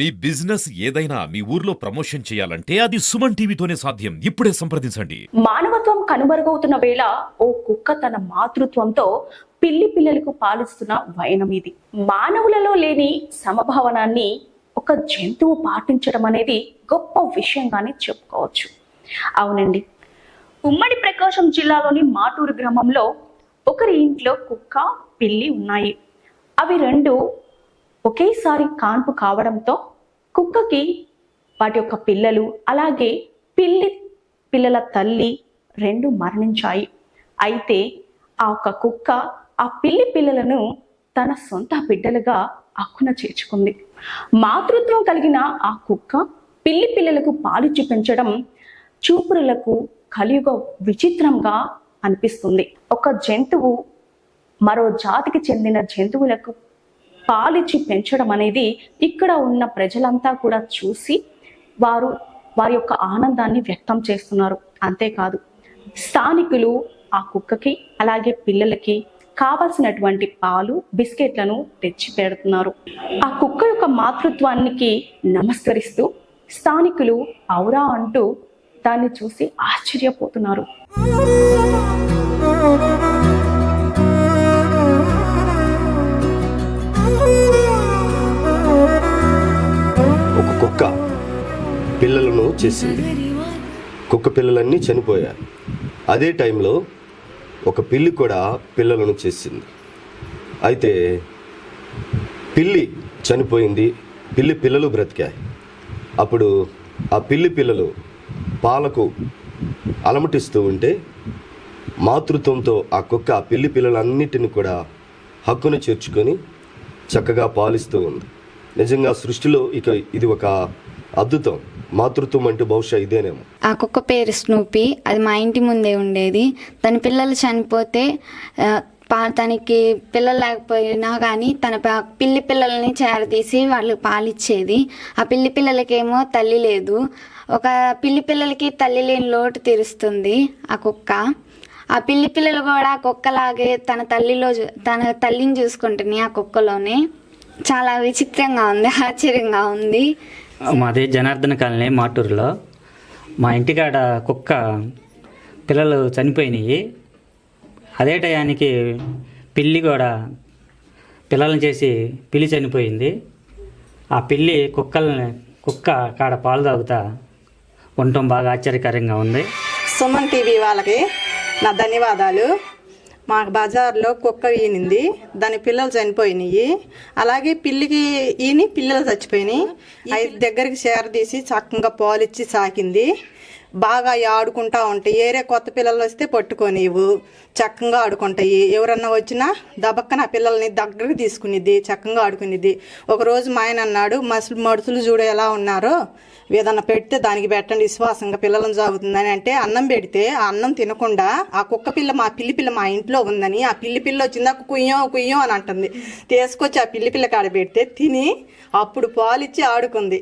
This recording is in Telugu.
మీ బిజినెస్ ఏదైనా మీ ఊర్లో ప్రమోషన్ చేయాలంటే అది సుమన్ టీవీతోనే సాధ్యం. ఇప్పుడే సంప్రదించండి. మానవత్వం కనుమరుగవుతున్న వేళ ఓ కుక్క తన మాతృత్వంతో పిల్లలకు పాలిస్తున్న వైనం ఇది. మానవులలో లేని సమభావనాన్ని ఒక జంతువు పాటించడం అనేది గొప్ప విషయంగానే చెప్పుకోవచ్చు. అవునండి, ఉమ్మడి ప్రకాశం జిల్లాలోని మాటూరు గ్రామంలో ఒకరి ఇంట్లో కుక్క, పిల్లి ఉన్నాయి. అవి రెండు ఒకేసారి కాన్పు కావడంతో కుక్కకి వాటి యొక్క పిల్లలు, అలాగే పిల్లల తల్లి రెండు మరణించాయి. అయితే ఆ ఒక్క కుక్క ఆ పిల్లలను తన సొంత బిడ్డలుగా అక్కున చేర్చుకుంది. మాతృత్వం కలిగిన ఆ కుక్క పిల్లలకు పాలిచ్చి పెంచడం చూపురులకు కలియుగ విచిత్రంగా అనిపిస్తుంది. ఒక జంతువు మరో జాతికి చెందిన జంతువులకు పాలిచ్చి పెంచడం అనేది ఇక్కడ ఉన్న ప్రజలంతా కూడా చూసి వారి యొక్క ఆనందాన్ని వ్యక్తం చేస్తున్నారు. అంతేకాదు, స్థానికులు ఆ కుక్కకి అలాగే పిల్లలకి కావలసినటువంటి పాలు, బిస్కెట్లను తెచ్చి పెడుతున్నారు. ఆ కుక్క యొక్క మాతృత్వానికి నమస్కరిస్తూ స్థానికులు ఔరా అంటూ దాన్ని చూసి ఆశ్చర్యపోతున్నారు. ఒక కుక్క పిల్లలను చేసింది. కుక్క పిల్లలన్నీ చనిపోయారు. అదే టైంలో ఒక పిల్లి కూడా పిల్లలను చేసింది. అయితే పిల్లి చనిపోయింది, పిల్లి పిల్లలు బ్రతికాయి. అప్పుడు ఆ పిల్లి పిల్లలు పాలకు అలమటిస్తూ ఉంటే మాతృత్వంతో ఆ కుక్క ఆ పిల్లి పిల్లలన్నిటిని కూడా హక్కును చేర్చుకొని చక్కగా పాలిస్తూ ఉంది. నిజంగా సృష్టిలో ఇది ఒక అద్భుతం. మాతృత్వం అంటే బహుశా ఇదేనేమో. ఆ కుక్క పేరు స్నూపీ. అది మా ఇంటి ముందే ఉండేది. తన పిల్లలు చనిపోతే తనకి పిల్లలు లేకపోయినా కానీ తన పిల్లల్ని చేరదీసి వాళ్ళకి పాలిచ్చేది. ఆ పిల్లలకేమో తల్లి లేదు. ఒక పిల్లలకి తల్లి లేని లోటు తీరుస్తుంది ఆ కుక్క. ఆ పిల్లలు కూడా ఆ కుక్కలాగే తన తల్లిని చూసుకుంటుంది. ఆ కుక్కలోనే చాలా విచిత్రంగా ఉంది, ఆశ్చర్యంగా ఉంది. మాది జనార్దన కాలనీ మాటూరులో. మా ఇంటికాడ కుక్క పిల్లలు చనిపోయినాయి. అదే టయానికి పిల్లి కూడా పిల్లలను చేసి పిల్లి చనిపోయింది. ఆ పిల్లి కుక్క కాడ పాలు తాగుతా ఉండటం బాగా ఆశ్చర్యకరంగా ఉంది. సుమన్ టీవీ వాళ్ళకి నా ధన్యవాదాలు. మా బజార్లో కుక్క ఈనింది, దాని పిల్లలు చనిపోయినాయి. అలాగే పిల్లికి పిల్లలు చచ్చిపోయినాయి. ఐదు దగ్గరికి చేరదీసి చక్కగా పాలిచ్చి సాకింది. బాగా ఆడుకుంటా ఉంటాయి. ఏరే కొత్త పిల్లలు వస్తే పట్టుకొనివు చక్కగా ఆడుకుంటాయి. ఎవరన్నా వచ్చినా దబక్కన ఆ పిల్లల్ని దగ్గరికి తీసుకునిద్ది, చక్కగా ఆడుకునిద్ది. ఒకరోజు మా ఆయన అన్నాడు, మనుషులు చూడ ఎలా ఉన్నారో, ఏదన్నా పెడితే దానికి పెట్టండి, విశ్వాసంగా పిల్లలను సాగుతుందని. అంటే అన్నం పెడితే ఆ అన్నం తినకుండా ఆ కుక్క పిల్ల మా పిల్ల మా ఇంట్లో ఉందని, ఆ పిల్ల వచ్చిందా కుయ్యం అని అంటుంది. తీసుకొచ్చి ఆ పిల్ల కాడ పెడితే తిని అప్పుడు పాలిచ్చి ఆడుకుంది.